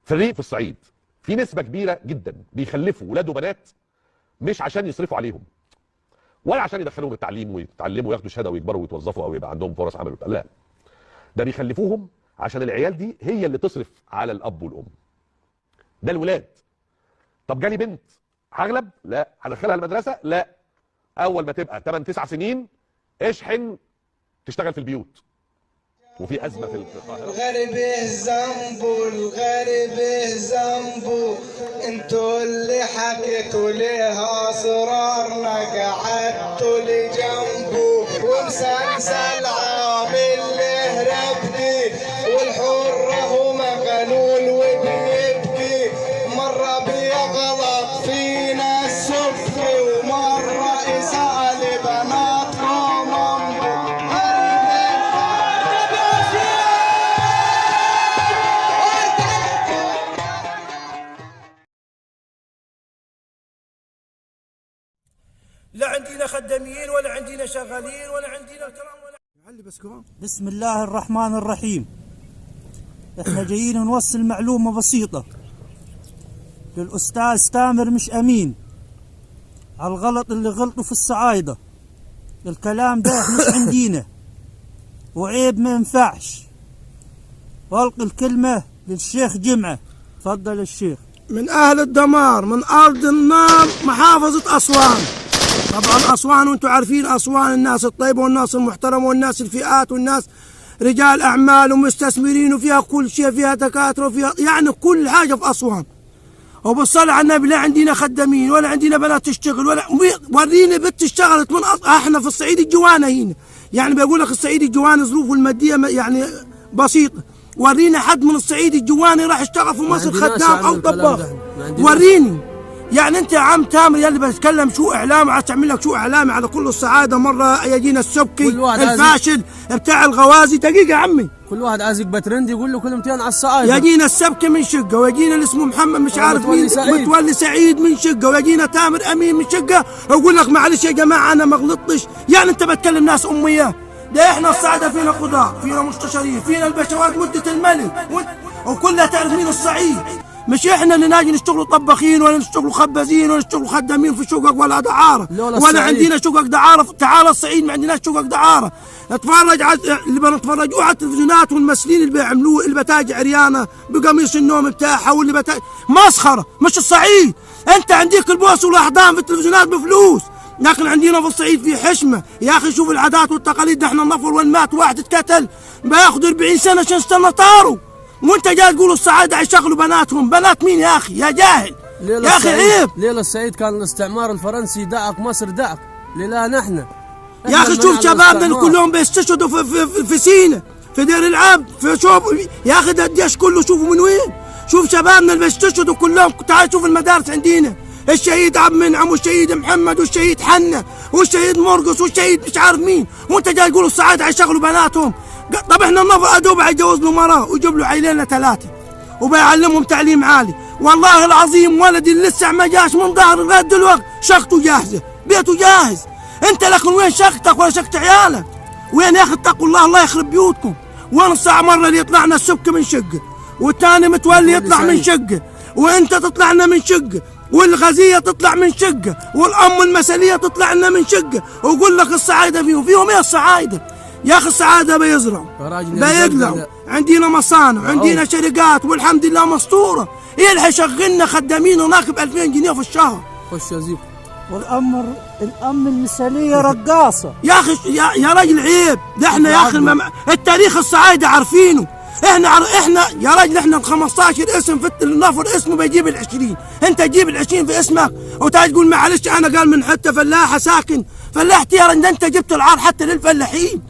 في الريف في الصعيد في نسبه كبيره جدا بيخلفوا ولاد وبنات مش عشان يصرفوا عليهم ولا عشان يدخلوهم التعليم ويتعلموا وياخدوا شهاده ويكبروا ويتوظفوا او يبقى عندهم فرص عمل. لا، ده بيخلفوهم عشان العيال دي هي اللي تصرف على الاب والام. ده الولاد. طب جالي بنت هغلب؟ لا. هدخلها المدرسه؟ لا. اول ما تبقى 8 9 سنين اشحن تشتغل في البيوت. وفي ازمه في القاهره. الغرب ذنبه، الغرب ذنبه، انتوا اللي حكيتوا ليه اسرارنا، قعدتوا لجنبه ومسلسل عامل له ربدي، والحر هو مغلول وبيبكي، مره بيغلط فينا السبكي ومره يزعل بناتكم امه. لا عندنا خدامين ولا عندنا شغالين ولا عندنا الكلام ولا. بسم الله الرحمن الرحيم. احنا جايين نوصل معلومة بسيطة للأستاذ تامر مش أمين على الغلط اللي غلطوا في الصعايدة. الكلام ده مش عندنا وعيب ما ينفعش. والقي الكلمة للشيخ جمعة. تفضل الشيخ. من أهل الدمار، من أرض النار، محافظة أسوان. طبعا أسوان وانتم عارفين أسوان الناس الطيبة والناس المحترمة والناس الفئات والناس رجال أعمال ومستثمرين وفيها كل شيء، فيها دكاترة وفيها يعني كل حاجة في أسوان. وبالصلاة على النبي لا عندنا خدامين ولا عندنا بنات تشتغل ولا وريني بنت اشتغلت من احنا في الصعيد الجوانة هنا. يعني بيقول لك الصعيد الجواني ظروفه المادية يعني بسيطة. ورينا حد من الصعيد الجواني راح اشتغل في مصر خدام او طباخ. وريني. يعني انت يا عم تامر يلي بتتكلم شو اعلامي، عايز تعمل لك شو اعلامي على كل الصعايده. مره يجينا السبكي الفاشل بتاع الغوازي. دقيقه يا عمي، كل واحد عايز يبقى ترند يقول له كلمتين على الصعايده. يجينا السبكي من شقه، ويجينا اللي اسمه محمد مش عارف مين متولي سعيد من شقه، ويجينا تامر امين من شقه، ويقول لك معلش يا جماعه انا ما غلطتش. يعني انت بتكلم ناس اميه. ده احنا الصعايده فينا قضاء، فينا مستشارين، فينا البشوات مده الملك، وكلها تعرف مين الصعيد. مش احنا اللي ناجي نشتغلوا طباخين ولا نشتغلوا خبازين ولا نشتغلوا خدامين في شقق ولا دعاره ولا عندنا شقق دعاره. تعال الصعيد ما عندناش شقق دعاره. نتفرج على اللي بنتفرجوه على التلفزيونات والممثلين اللي بيعملوه، اللي بتاج عريانه بقميص النوم بتاعها واللي بتاج مسخره. مش الصعيد. انت عندك البوس والاحضان في التلفزيونات بفلوس، لكن عندنا في الصعيد في حشمه. يا اخي شوف العادات والتقاليد. احنا النفر وين مات واحد اتقتل بياخذ 40 سنه عشان استنى طاره، وانت جاي تقول الصعايده يشغلوا بناتهم. بنات مين يا اخي يا جاهل؟ يا اخي عيب. ليه الصعيد كان الاستعمار الفرنسي دعك مصر دعك، ليه لا نحن؟ يا اخي شوف شبابنا كلهم بيستشهدوا في سينا، في دير العبد، في شوف يا اخي ده الجيش كله شوفوا من وين. شوف شبابنا اللي بيستشهدوا كلهم. تعال شوف المدارس عندنا، الشهيد عبد المنعم والشهيد محمد والشهيد حنا والشهيد مرقص والشهيد مش عارف مين، وانت جاي تقول الصعايده يشغلوا بناتهم. طب احنا النفر ادوب يجوز له مراه ويجيب له عيلين ثلاثه وبيعلمهم تعليم عالي. والله العظيم ولدي اللي لسه ما جاش من ظهر لغايه دلوقتي شقته جاهزه، بيته جاهز. انت لكن وين شقتك ولا شقت عيالك؟ وين يا اخي اتقوا الله، الله يخرب بيوتكم. وين الساعه مره اللي يطلعنا السبكي من شقه، والثاني متولي يطلع من شقه، وانت تطلع لنا من شقه، والغزيه تطلع من شقه، والام المثليه تطلع لنا من شقه، ويقول لك الصعايده فيهم ايه الصعايده؟ يا اخي الصعايده بيزرعوا بيقلعوا، عندنا مصانع عندنا شركات والحمد لله مسطوره. ايه اللي هيشغلنا خدامين وناكب 2000 جنيه في الشهر؟ خش يا زيكو. والام المثاليه رقاصه. يا اخي يا راجل عيب. ده احنا يا اخي التاريخ الصعايده عارفينه. احنا يا راجل احنا ال 15 اسم في النفر اسمه بيجيب ال20. انت تجيب ال20 في اسمك وتاجي تقول معلش انا قال من حته فلاحه ساكن فلاحتي. يا رجل انت جبت العار حتى للفلاحين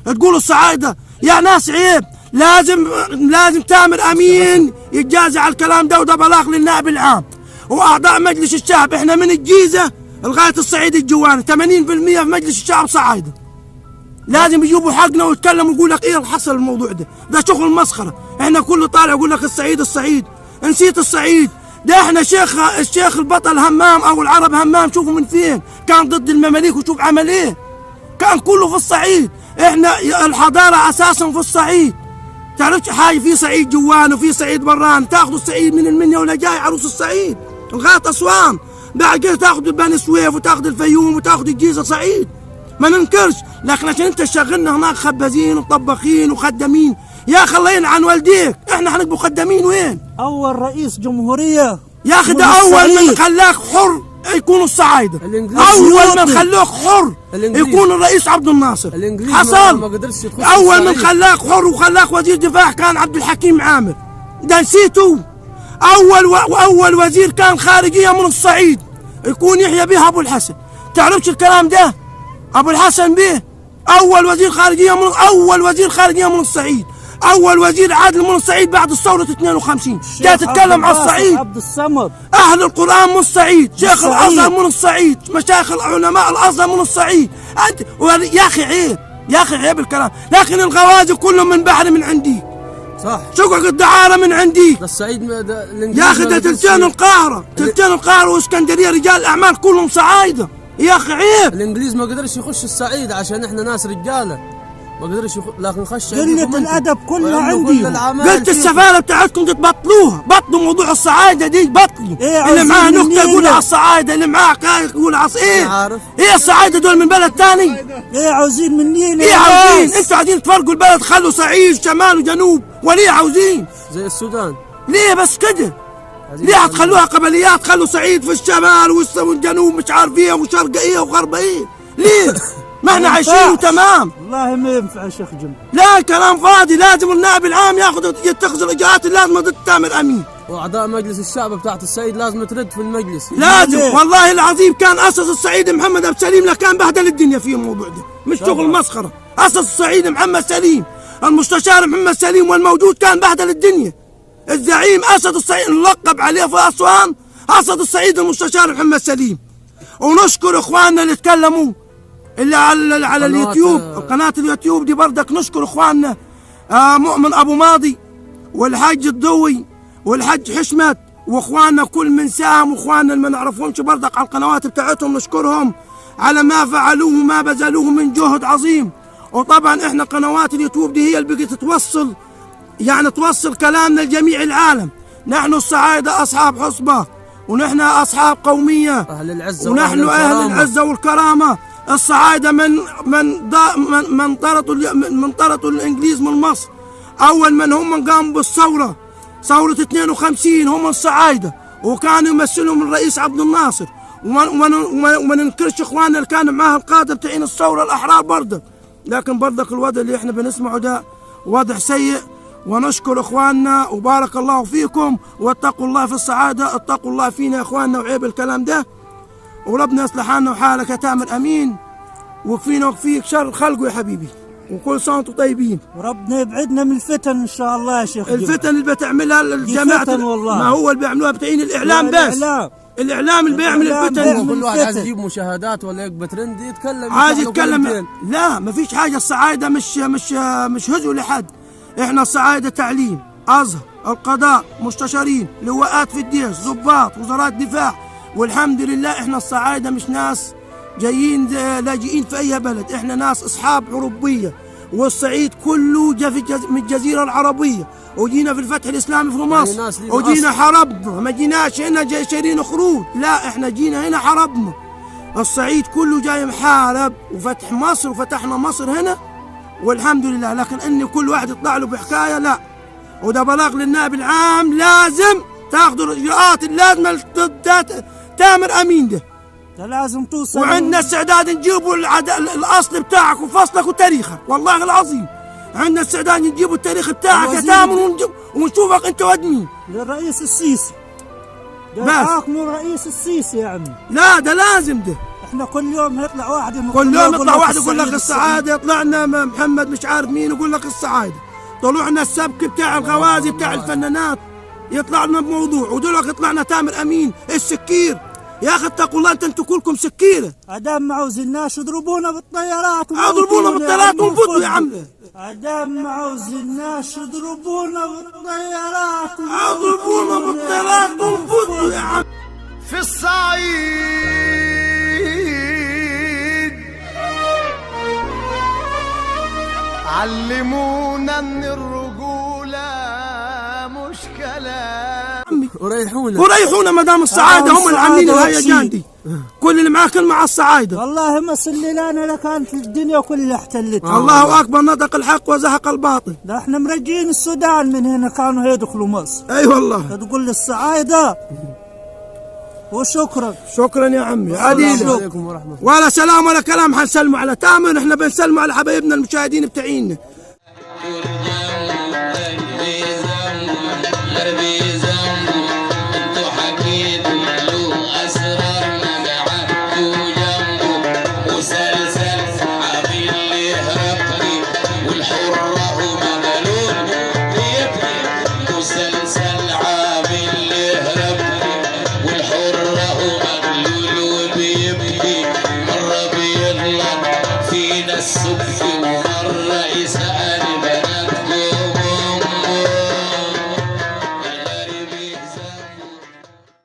تقول الصعايده. يا ناس عيب. لازم تامر امين يتجازى على الكلام ده، وده بلاغ للنائب العام واعضاء مجلس الشعب. احنا من الجيزه لغايه الصعيد الجواني 80% في مجلس الشعب صعايده. لازم يجيبوا حقنا ويتكلموا ويقول لك ايه اللي حصل الموضوع ده شغل مسخره. احنا كله طالع يقول لك الصعيد. نسيت الصعيد. ده احنا الشيخ البطل همام او العرب همام شوفوا من فين كان ضد المماليك وشوف عمل ايه. كان كله في الصعيد. احنا الحضاره اساسا في الصعيد. تعرفش حاجه، في صعيد جوان وفي صعيد بران، تاخذوا الصعيد من المنيا ولا جاي عروس الصعيد لغايه اسوان، بعد كده تاخذ بني سويف وتاخذ الفيوم وتاخذ الجيزه صعيد، ما ننكرش، لكن عشان انت تشغلنا هناك خبازين وطباخين وخدامين، يا اخي الله يلعن والديك، احنا حنبقوا خدامين وين؟ اول رئيس جمهوريه يا اخي ده اول من خلاك حر يكونوا الصعايده، اول من خلوك حر يكون الرئيس عبد الناصر، حصل اول من خلاك حر وخلاك وزير دفاع كان عبد الحكيم عامر، ده نسيتوا؟ اول وزير كان خارجيه من الصعيد يكون يحيى بيه ابو الحسن، تعرفش الكلام ده؟ ابو الحسن بيه اول وزير خارجيه من الصعيد، اول وزير عادل من الصعيد بعد الثوره 52. جاي تتكلم على الصعيد، عبد الصمد، اهل القران من الصعيد، شيخ الازهر من الصعيد، مشايخ العلماء الازهر من الصعيد، انت يا اخي عيب، يا اخي عيب الكلام، لكن الغوازي كلهم من بحر من عندي، صح، شقق الدعاره من عندي، الصعيد يا اخي ده تلتين القاهره واسكندريه رجال الاعمال كلهم صعايده، يا اخي عيب. الانجليز ما قدرش يخش الصعيد عشان احنا ناس رجاله، ما قدرش لكن خش قلة الادب كلها عندي، قلت السفاره بتاعتكم تبطلوها، بطلوا موضوع الصعايده دي، بطلوا، اللي معاه نكته يقول على الصعايده، اللي معاه يقول على ايه الصعايده دول من بلد ثاني؟ ايه عاوزين منينا؟ ايه عاوزين؟ انتوا عايزين تفرقوا البلد، خلوا صعيد شمال وجنوب، وليه عاوزين؟ زي السودان، ليه بس كده؟ ليه هتخلوها قبليات؟ خلوا صعيد في الشمال والجنوب مش عارف ايه وشرق ايه وغرب ايه؟ ليه؟ ما احنا عايشين تمام. والله ما ينفع يا شيخ جمال، لا كلام فاضي، لازم النائب العام يتخذ الاجراءات اللازمه ضد تامر امين، واعضاء مجلس الشعب بتاعت الصعيد لازم ترد في المجلس، لازم والله العظيم. كان اسس الصعيد محمد ابو سليم لكان بهدل الدنيا في الموضوع ده، مش شغل مسخره، اسس الصعيد محمد سليم، المستشار محمد سليم والموجود كان بهدل الدنيا، الزعيم اسد الصعيد نلقب عليه في اسوان اسد الصعيد المستشار محمد سليم. ونشكر اخواننا اللي تكلموا اللي على اليوتيوب، قناه اليوتيوب دي بردك، نشكر اخواننا مؤمن ابو ماضي والحاج الضوي والحاج حشمت واخواننا كل من ساهم، واخواننا اللي ما نعرفهمش بردك على القنوات بتاعتهم، نشكرهم على ما فعلوه وما بذلوه من جهد عظيم. وطبعا احنا قنوات اليوتيوب دي هي اللي بقت توصل كلامنا لجميع العالم. نحن الصعايده اصحاب حصبه، ونحن اصحاب قوميه، اهل العزه، ونحن اهل العزه والكرامه. الصعايده من طردوا الانجليز من مصر، اول من هم قاموا بالثوره، ثوره 52 هم الصعايده، وكانوا يمثلهم الرئيس عبد الناصر، وما ننكرش اخواننا اللي كانوا معاه القاده بتاعين الثوره الاحرار برضك، لكن برضك الوضع اللي احنا بنسمعه ده وضع سيء. ونشكر اخواننا وبارك الله فيكم، واتقوا الله في الصعاده، اتقوا الله فينا يا اخواننا، وعيب الكلام ده، وربنا يصلح حالنا وحالك يا تامر امين، وكفينا وكفيك شر خلقه يا حبيبي، وكل سنه وانتم طيبين، وربنا يبعدنا من الفتن ان شاء الله يا شيخ. الفتن اللي بتعملها الجماعه ما هو اللي بيعملوها بتعين الاعلام بس، الاعلام اللي بيعمل الفتن. كل واحد عايز يجيب مشاهدات ولا يكبر ترند يتكلم، عايز يتكلم. لا ما فيش حاجه، الصعايده مش هزوا لحد، احنا الصعايده تعليم، ازهر، القضاء، مستشارين، لواءات في الجيش، ضباط، وزارات دفاع، والحمد لله احنا الصعايده مش ناس جايين لاجئين في اي بلد، احنا ناس اصحاب اوروبيه، والصعيد كله جا من الجزيره العربيه، وجينا في الفتح الاسلامي في مصر، وجينا حربنا، ما جيناش هنا جاي شايلين خروج، لا احنا جينا هنا حربنا. الصعيد كله جاي محارب وفتح مصر، وفتحنا مصر هنا والحمد لله، لكن ان كل واحد يطلع له بحكايه لا. وده بلاغ للنائب العام، لازم تاخذوا الاجراءات اللازمه ضد تامر امين ده لازم توصل، وعندنا استعداد نجيبوا الاصل بتاعك وفصلك وتاريخك، والله العظيم عندنا استعداد نجيبوا التاريخ بتاعك يا تامر ونشوفك انت ود مين. للرئيس السيسي بس مو الرئيس السيسي يا عمي، لا ده لازم ده. احنا كل يوم يطلع واحد، كل يوم يطلع واحد يقول لك الصعايده، يطلع لنا محمد مش عارف مين يقول لك الصعايده، طلعنا السبك بتاع الغوازي بتاع الفنانات يطلع لنا بموضوع، ودولك يطلع لنا تامر امين السكير. يا اخي اتقوا الله، انتوا كلكم سكيره. ادام ما عاوزناش يضربونا بالطيارات، اضربونا بالطيارات ونفوتوا يا عم. ادام ما عاوزناش يضربونا بالطيارات، اضربونا بالطيارات ونفوتوا يا عم. في الصعيد علمونا ان الرجول وريحونا ما دام الصعايده هم اللي عاملين الهيجان دي. كل اللي معاه كلمه على الصعايده. والله ما سللانا لكانت الدنيا كلها احتلتها. الله اكبر، نطق الحق وزهق الباطل. ده احنا مرجعين السودان من هنا كانوا يدخلوا مصر. اي والله. تقول للصعايده وشكرا. شكرا يا عمي. عديل عليكم ورحمه الله. ولا سلام ولا كلام، حنسلموا على تامر، احنا بنسلموا على حبايبنا المشاهدين بتاعينا.